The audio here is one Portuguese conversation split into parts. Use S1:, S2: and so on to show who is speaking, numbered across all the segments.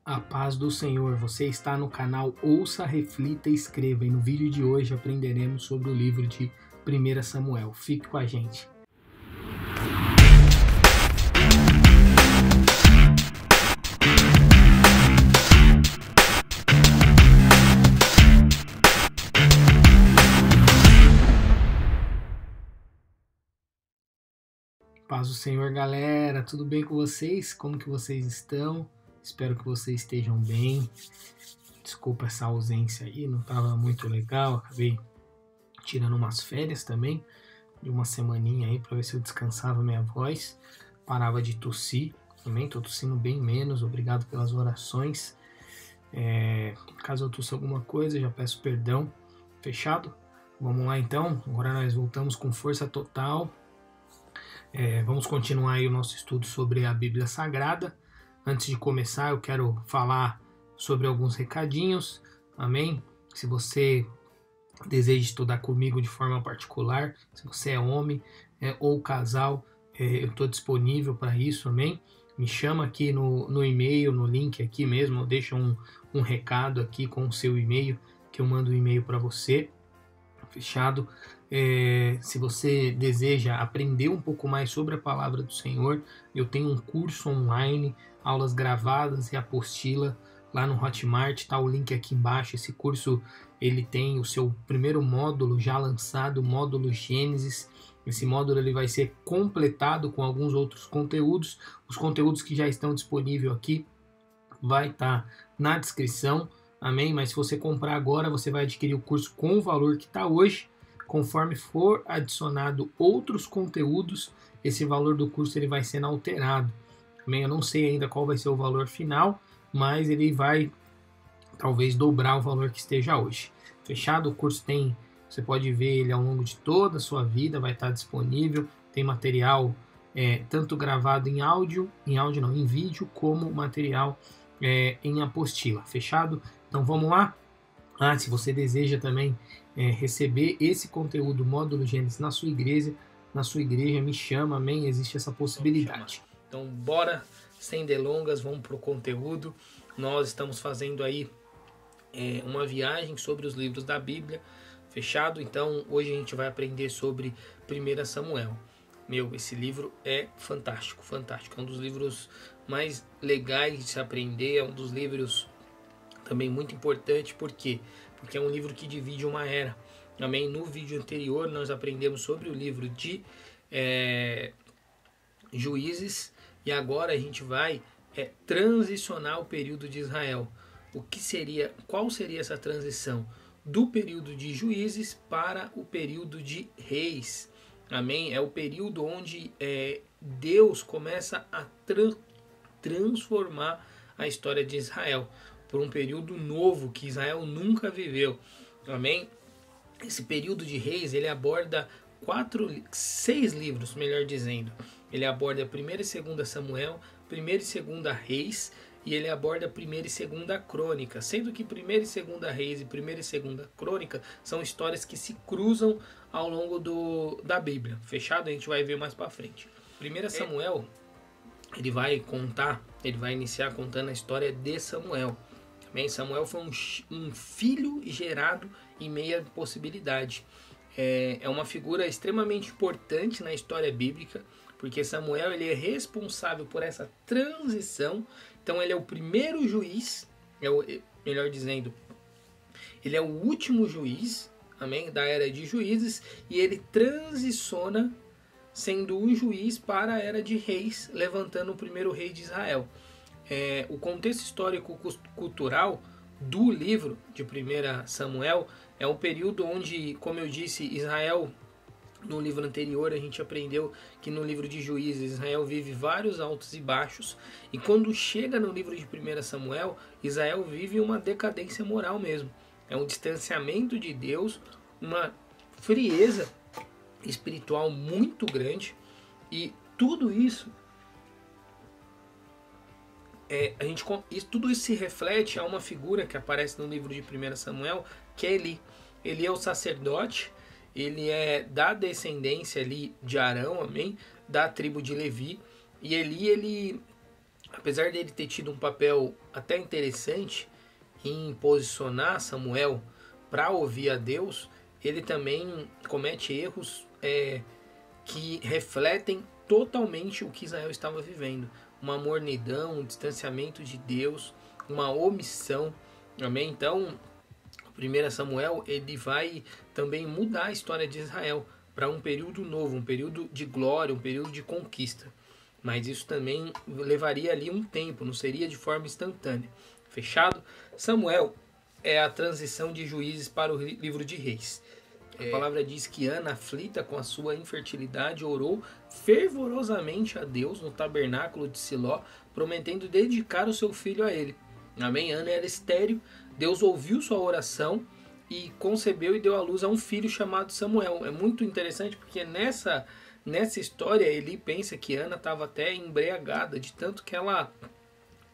S1: A paz do Senhor, você está no canal Ouça, Reflita e Escreva, e no vídeo de hoje aprenderemos sobre o livro de 1 Samuel. Fique com a gente. Paz do Senhor, galera, tudo bem com vocês? Como que vocês estão? Espero que vocês estejam bem. Desculpa essa ausência aí, não estava muito legal. Acabei tirando umas férias também, de uma semaninha aí, para ver se eu descansava minha voz. Parava de tossir também, tô tossindo bem menos. Obrigado pelas orações. Caso eu tosse alguma coisa, já peço perdão. Fechado? Vamos lá então. Agora nós voltamos com força total. Vamos continuar aí o nosso estudo sobre a Bíblia Sagrada. Antes de começar, eu quero falar sobre alguns recadinhos, amém? Se você deseja estudar comigo de forma particular, se você é homem ou casal, eu estou disponível para isso, amém? Me chama aqui no e-mail, no link aqui mesmo, deixa um recado aqui com o seu e-mail, que eu mando o e-mail para você, fechado? Se você deseja aprender um pouco mais sobre a palavra do Senhor, eu tenho um curso online, aulas gravadas e apostila lá no Hotmart, tá o link aqui embaixo. Esse curso ele tem o seu primeiro módulo já lançado, o módulo Gênesis. Esse módulo ele vai ser completado com alguns outros conteúdos. Os conteúdos que já estão disponíveis aqui vai estar na descrição, amém? Mas se você comprar agora, você vai adquirir o curso com o valor que está hoje. Conforme for adicionado outros conteúdos, esse valor do curso ele vai sendo alterado. Eu não sei ainda qual vai ser o valor final, mas ele vai talvez dobrar o valor que esteja hoje. Fechado? O curso você pode ver ele ao longo de toda a sua vida, vai estar disponível. Tem material tanto gravado em em vídeo, como material em apostila. Fechado? Então vamos lá? Se você deseja também receber esse conteúdo, módulo Gênesis, na sua igreja, me chama, amém? Existe essa possibilidade. Então, bora, sem delongas, vamos para o conteúdo. Nós estamos fazendo aí uma viagem sobre os livros da Bíblia, fechado? Então, hoje a gente vai aprender sobre 1 Samuel. Esse livro é fantástico, fantástico. É um dos livros mais legais de se aprender, é um dos livros também muito importante. Por quê? Porque é um livro que divide uma era. Amém? No vídeo anterior nós aprendemos sobre o livro de Juízes, e agora a gente vai transicionar o período de Israel. Qual seria essa transição? Do período de Juízes para o período de Reis. Amém? É o período onde Deus começa a transformar a história de Israel por um período novo que Israel nunca viveu. Amém? Esse período de Reis, ele aborda 6 livros, melhor dizendo. Ele aborda 1 e 2 Samuel, 1 e 2 Reis, e ele aborda 1 e 2 Crônica, sendo que 1 e 2 Reis e 1 e 2 Crônica são histórias que se cruzam ao longo da Bíblia. Fechado? A gente vai ver mais para frente. 1 Samuel, ele vai iniciar contando a história de Samuel. Samuel foi um filho gerado em meia possibilidade. É uma figura extremamente importante na história bíblica, porque Samuel ele é responsável por essa transição. Então ele é o primeiro juiz, melhor dizendo, ele é o último juiz, amém, da era de juízes, e ele transiciona sendo um juiz para a era de reis, levantando o primeiro rei de Israel. O contexto histórico-cultural do livro de 1 Samuel é um período onde, como eu disse, Israel, no livro anterior a gente aprendeu que no livro de Juízes Israel vive vários altos e baixos, e quando chega no livro de 1 Samuel, Israel vive uma decadência moral mesmo. É um distanciamento de Deus, uma frieza espiritual muito grande, e tudo isso tudo isso se reflete a uma figura que aparece no livro de 1 Samuel, que é Eli. Ele é o sacerdote, ele é da descendência ali de Arão, amém? Da tribo de Levi. E Eli, ele apesar dele ter tido um papel até interessante em posicionar Samuel para ouvir a Deus, ele também comete erros que refletem totalmente o que Israel estava vivendo. Uma mornidão, um distanciamento de Deus, uma omissão. Amém? Então, 1 Samuel ele vai também mudar a história de Israel para um período novo, um período de glória, um período de conquista. Mas isso também levaria ali um tempo, não seria de forma instantânea. Fechado? Samuel é a transição de Juízes para o livro de Reis. A palavra diz que Ana, aflita com a sua infertilidade, orou fervorosamente a Deus no tabernáculo de Siló, prometendo dedicar o seu filho a ele. Amém? Ana era estéril, Deus ouviu sua oração e concebeu e deu à luz a um filho chamado Samuel. É muito interessante porque nessa história Eli pensa que Ana estava até embriagada, de tanto que ela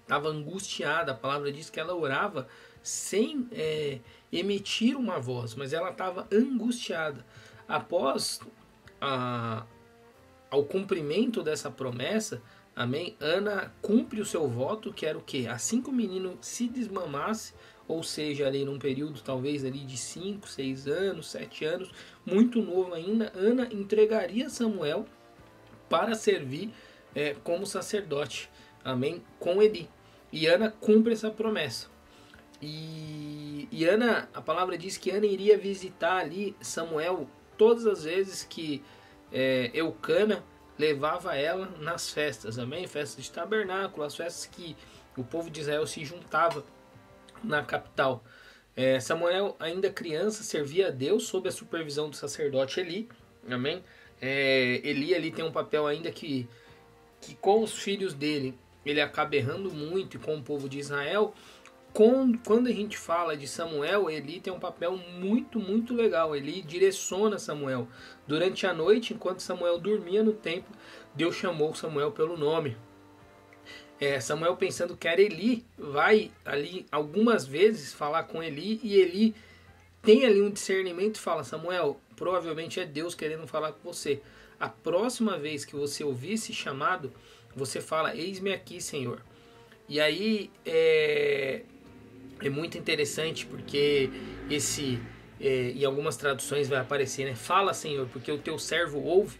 S1: estava angustiada. A palavra diz que ela orava sem emitir uma voz, mas ela estava angustiada. Após ao cumprimento dessa promessa, amém, Ana cumpre o seu voto, que era o quê? Assim que o menino se desmamasse, ou seja, ali num período talvez ali de 5, 6 anos, 7 anos, muito novo ainda, Ana entregaria Samuel para servir como sacerdote, amém, com Eli. E Ana cumpre essa promessa. E Ana, a palavra diz que Ana iria visitar ali Samuel todas as vezes que Eucana levava ela nas festas, amém? Festas de tabernáculo, as festas que o povo de Israel se juntava na capital. Samuel, ainda criança, servia a Deus sob a supervisão do sacerdote Eli, amém? Eli ali tem um papel ainda que com os filhos dele ele acaba errando muito, e com o povo de Israel. Quando a gente fala de Samuel, Eli tem um papel muito, muito legal. Eli direciona Samuel. Durante a noite, enquanto Samuel dormia no templo, Deus chamou Samuel pelo nome. Samuel, pensando que era Eli, vai ali algumas vezes falar com Eli, e Eli tem ali um discernimento e fala: Samuel, provavelmente é Deus querendo falar com você. A próxima vez que você ouvir esse chamado, você fala: eis-me aqui, Senhor. E aí é muito interessante porque em algumas traduções vai aparecer, né? Fala, Senhor, porque o teu servo ouve.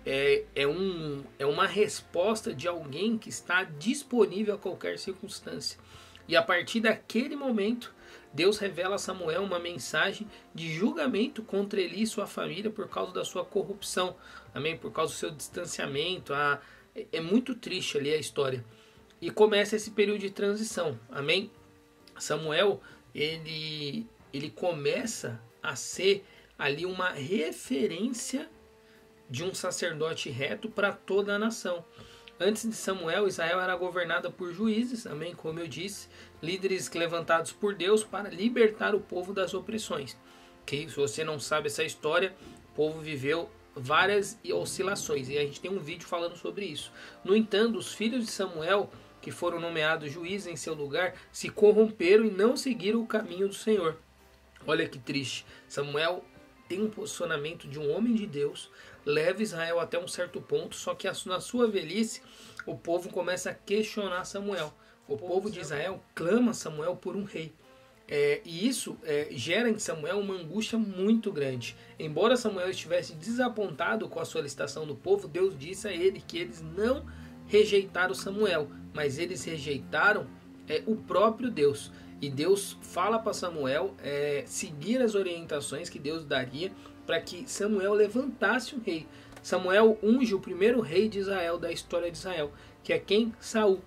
S1: É uma resposta de alguém que está disponível a qualquer circunstância. E a partir daquele momento, Deus revela a Samuel uma mensagem de julgamento contra Eli e sua família por causa da sua corrupção, amém? Por causa do seu distanciamento. É muito triste ali a história. E começa esse período de transição, amém? Samuel, ele começa a ser ali uma referência de um sacerdote reto para toda a nação. Antes de Samuel, Israel era governada por juízes, amém? Como eu disse, líderes levantados por Deus para libertar o povo das opressões. Okay? Se você não sabe essa história, o povo viveu várias oscilações e a gente tem um vídeo falando sobre isso. No entanto, os filhos de Samuel, que foram nomeados juízes em seu lugar, se corromperam e não seguiram o caminho do Senhor. Olha que triste. Samuel tem um posicionamento de um homem de Deus, leva Israel até um certo ponto, só que na sua velhice o povo começa a questionar Samuel. O povo de Israel clama Samuel por um rei. E isso gera em Samuel uma angústia muito grande. Embora Samuel estivesse desapontado com a solicitação do povo, Deus disse a ele que eles não rejeitaram Samuel, mas eles rejeitaram o próprio Deus. E Deus fala para Samuel seguir as orientações que Deus daria para que Samuel levantasse um rei. Samuel unge o primeiro rei de Israel, da história de Israel, que é quem? Saul.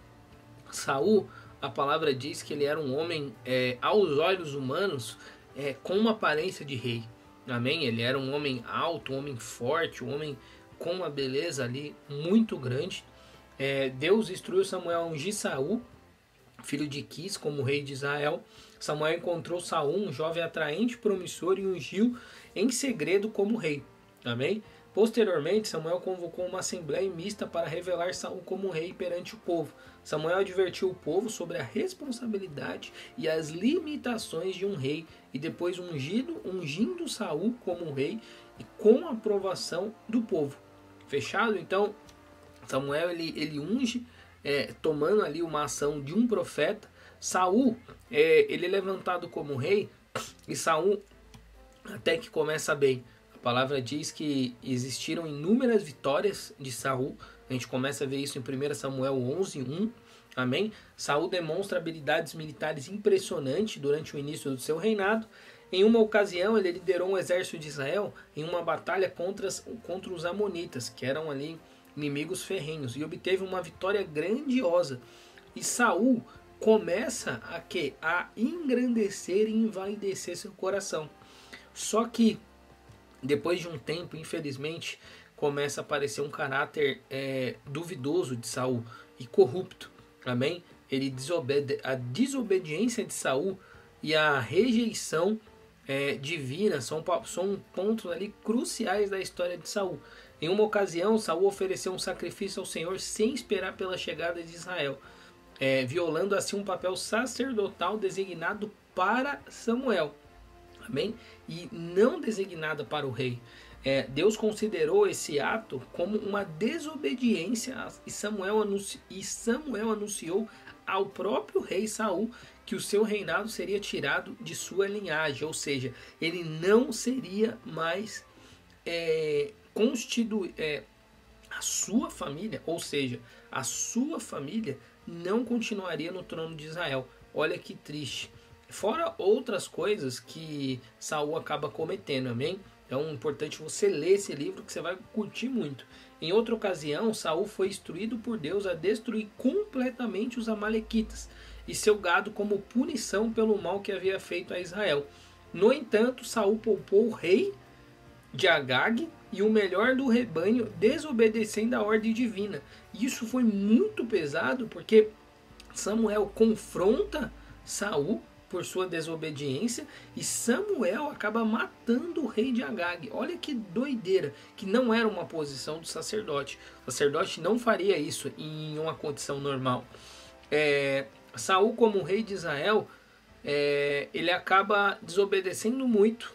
S1: Saul, a palavra diz que ele era um homem, aos olhos humanos, com uma aparência de rei. Amém? Ele era um homem alto, um homem forte, um homem com uma beleza ali muito grande. Deus instruiu Samuel a ungir Saul, filho de Quis, como rei de Israel. Samuel encontrou Saul, um jovem atraente, promissor, e ungiu em segredo como rei. Amém? Posteriormente, Samuel convocou uma assembleia mista para revelar Saul como rei perante o povo. Samuel advertiu o povo sobre a responsabilidade e as limitações de um rei, e depois ungindo Saul como rei e com a aprovação do povo. Fechado? Então, Samuel ele unge tomando ali uma ação de um profeta. Saul, ele é levantado como rei, e Saul até que começa bem. A palavra diz que existiram inúmeras vitórias de Saul. A gente começa a ver isso em 1 Samuel 11:1. Amém? Saul demonstra habilidades militares impressionantes durante o início do seu reinado. Em uma ocasião, ele liderou um exército de Israel em uma batalha contra os amonitas, que eram ali inimigos ferrenhos, e obteve uma vitória grandiosa. E Saul começa a engrandecer e envaidecer seu coração. Só que depois de um tempo, infelizmente, começa a aparecer um caráter duvidoso de Saul e corrupto. Amém? A desobediência de Saul e a rejeição divina são pontos ali cruciais da história de Saul. Em uma ocasião, Saul ofereceu um sacrifício ao Senhor sem esperar pela chegada de Israel, violando assim um papel sacerdotal designado para Samuel. Amém? E não designada para o rei. Deus considerou esse ato como uma desobediência, e Samuel anunciou ao próprio rei Saul que o seu reinado seria tirado de sua linhagem, ou seja, ele não seria mais a sua família, ou seja, a sua família não continuaria no trono de Israel. Olha que triste. Fora outras coisas que Saul acaba cometendo, amém? Então é importante você ler esse livro que você vai curtir muito. Em outra ocasião, Saul foi instruído por Deus a destruir completamente os amalequitas e seu gado como punição pelo mal que havia feito a Israel. No entanto, Saul poupou o rei de Agag e o melhor do rebanho, desobedecendo a ordem divina. Isso foi muito pesado, porque Samuel confronta Saul por sua desobediência, e Samuel acaba matando o rei de Agag. Olha que doideira, que não era uma posição do sacerdote. O sacerdote não faria isso em uma condição normal. Saul, como rei de Israel, ele acaba desobedecendo muito,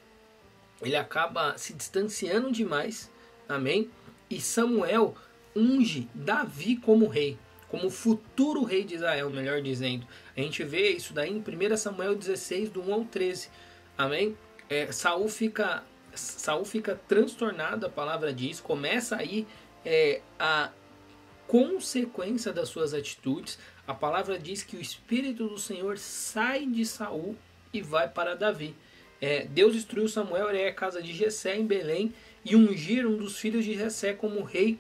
S1: ele acaba se distanciando demais, amém? E Samuel unge Davi como rei, como futuro rei de Israel, melhor dizendo. A gente vê isso daí em 1 Samuel 16, do 1 ao 13. Amém? Saul fica transtornado, a palavra diz. Começa aí a consequência das suas atitudes. A palavra diz que o Espírito do Senhor sai de Saul e vai para Davi. Deus instruiu Samuel a ir à casa de Jessé em Belém e ungir um dos filhos de Jessé como rei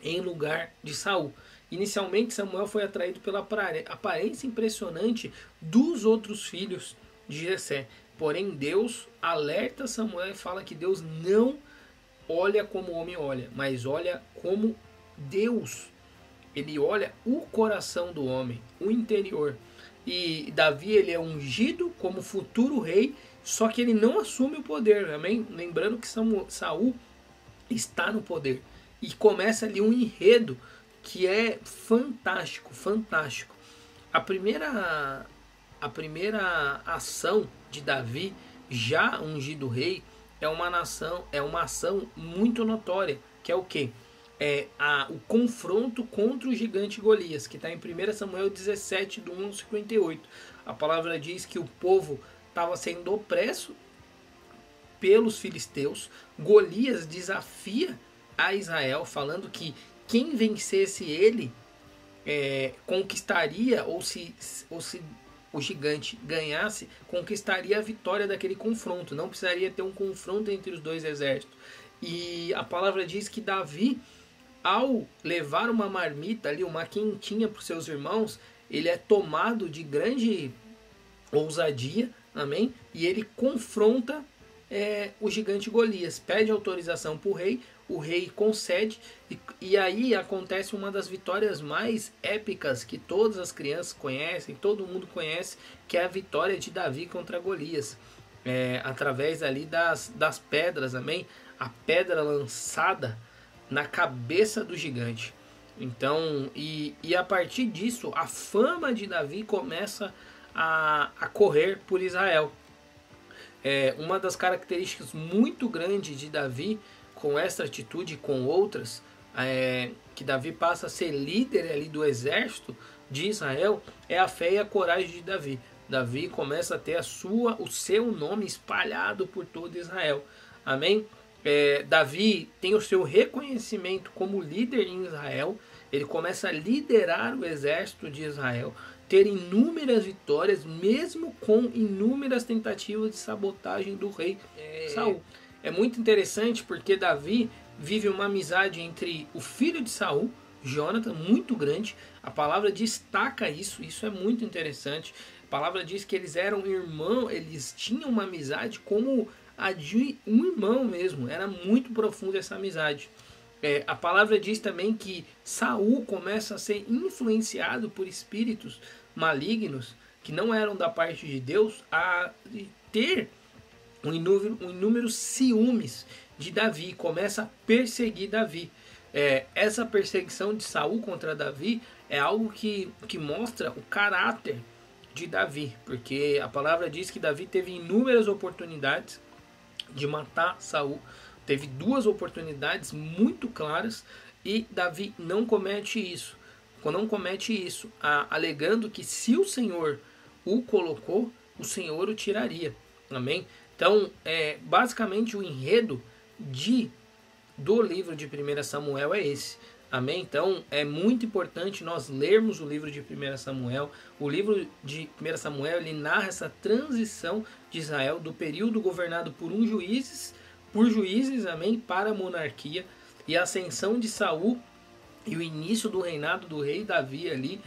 S1: em lugar de Saul. Inicialmente, Samuel foi atraído pela aparência impressionante dos outros filhos de Jessé. Porém, Deus alerta Samuel e fala que Deus não olha como o homem olha, mas olha como Deus. Ele olha o coração do homem, o interior. E Davi, ele é ungido como futuro rei, só que ele não assume o poder, amém? Lembrando que Saul está no poder. E começa ali um enredo que é fantástico, fantástico. A primeira ação de Davi, já ungido rei, é uma ação muito notória, que é o quê? O confronto contra o gigante Golias, que está em 1 Samuel 17, do 1 ao 58. A palavra diz que o povo estava sendo opresso pelos filisteus. Golias desafia a Israel, falando que quem vencesse ele conquistaria, ou se o gigante ganhasse, conquistaria a vitória daquele confronto. Não precisaria ter um confronto entre os dois exércitos. E a palavra diz que Davi, ao levar uma marmita ali, uma quentinha para os seus irmãos, ele é tomado de grande ousadia, amém? E ele confronta o gigante Golias, pede autorização para o rei concede, e aí acontece uma das vitórias mais épicas que todas as crianças conhecem, todo mundo conhece, que é a vitória de Davi contra Golias, através ali das pedras, amém? A pedra lançada na cabeça do gigante. Então, e a partir disso, a fama de Davi começa a correr por Israel. Uma das características muito grandes de Davi, com essa atitude e com outras, que Davi passa a ser líder ali do exército de Israel, é a fé e a coragem de Davi. Davi começa a ter o seu nome espalhado por todo Israel. Amém? Davi tem o seu reconhecimento como líder em Israel. Ele começa a liderar o exército de Israel, ter inúmeras vitórias, mesmo com inúmeras tentativas de sabotagem do rei Saul. É muito interessante porque Davi vive uma amizade entre o filho de Saul, Jonathan, muito grande. A palavra destaca isso é muito interessante. A palavra diz que eles eram irmãos, eles tinham uma amizade como a de um irmão mesmo. Era muito profunda essa amizade. A palavra diz também que Saul começa a ser influenciado por espíritos malignos que não eram da parte de Deus, a ter um inúmero ciúmes de Davi, começa a perseguir Davi. Essa perseguição de Saul contra Davi é algo que mostra o caráter de Davi, porque a palavra diz que Davi teve inúmeras oportunidades de matar Saul, teve 2 oportunidades muito claras e Davi não comete isso. Não comete isso, alegando que se o Senhor o colocou, o Senhor o tiraria. Amém? Então, basicamente o enredo do livro de 1 Samuel é esse. Amém? Então, é muito importante nós lermos o livro de 1 Samuel. O livro de 1 Samuel, ele narra essa transição de Israel do período governado por juízes, amém, para a monarquia, e a ascensão de Saul e o início do reinado do rei Davi ali,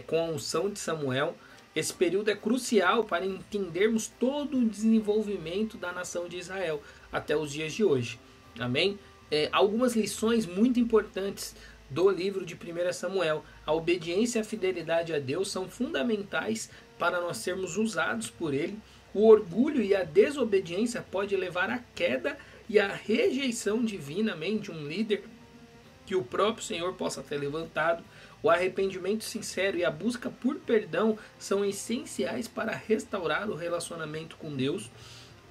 S1: com a unção de Samuel. Esse período é crucial para entendermos todo o desenvolvimento da nação de Israel até os dias de hoje. Amém? Algumas lições muito importantes do livro de 1 Samuel. A obediência e a fidelidade a Deus são fundamentais para nós sermos usados por Ele. O orgulho e a desobediência pode levar à queda e à rejeição divina, amém, de um líder que o próprio Senhor possa ter levantado. O arrependimento sincero e a busca por perdão são essenciais para restaurar o relacionamento com Deus.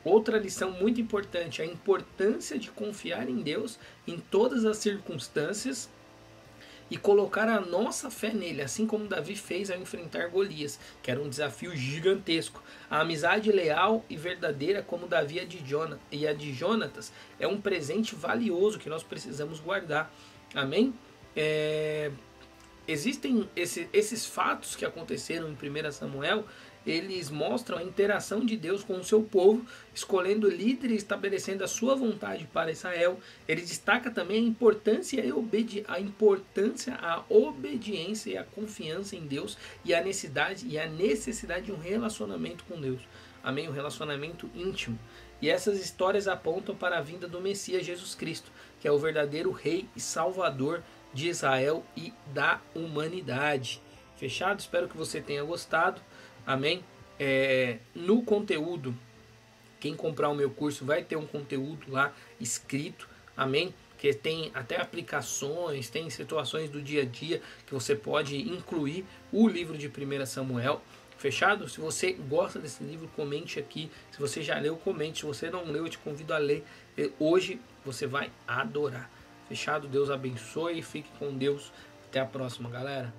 S1: Outra lição muito importante, a importância de confiar em Deus em todas as circunstâncias e colocar a nossa fé nele, assim como Davi fez ao enfrentar Golias, que era um desafio gigantesco. A amizade leal e verdadeira como Davi e a de Jonatas é um presente valioso que nós precisamos guardar. Amém? Existem esses fatos que aconteceram em 1 Samuel, eles mostram a interação de Deus com o seu povo, escolhendo líderes e estabelecendo a sua vontade para Israel. Ele destaca também a importância, a obediência e a confiança em Deus e a necessidade de um relacionamento com Deus. Amém? Um relacionamento íntimo. E essas histórias apontam para a vinda do Messias Jesus Cristo, que é o verdadeiro Rei e Salvador de Israel e da humanidade. Fechado? Espero que você tenha gostado. Amém? No conteúdo, quem comprar o meu curso vai ter um conteúdo lá escrito. Amém? Que tem até aplicações, tem situações do dia a dia que você pode incluir o livro de 1 Samuel. Fechado? Se você gosta desse livro, comente aqui. Se você já leu, comente. Se você não leu, eu te convido a ler. Hoje você vai adorar. Fechado? Deus abençoe. Fique com Deus. Até a próxima, galera.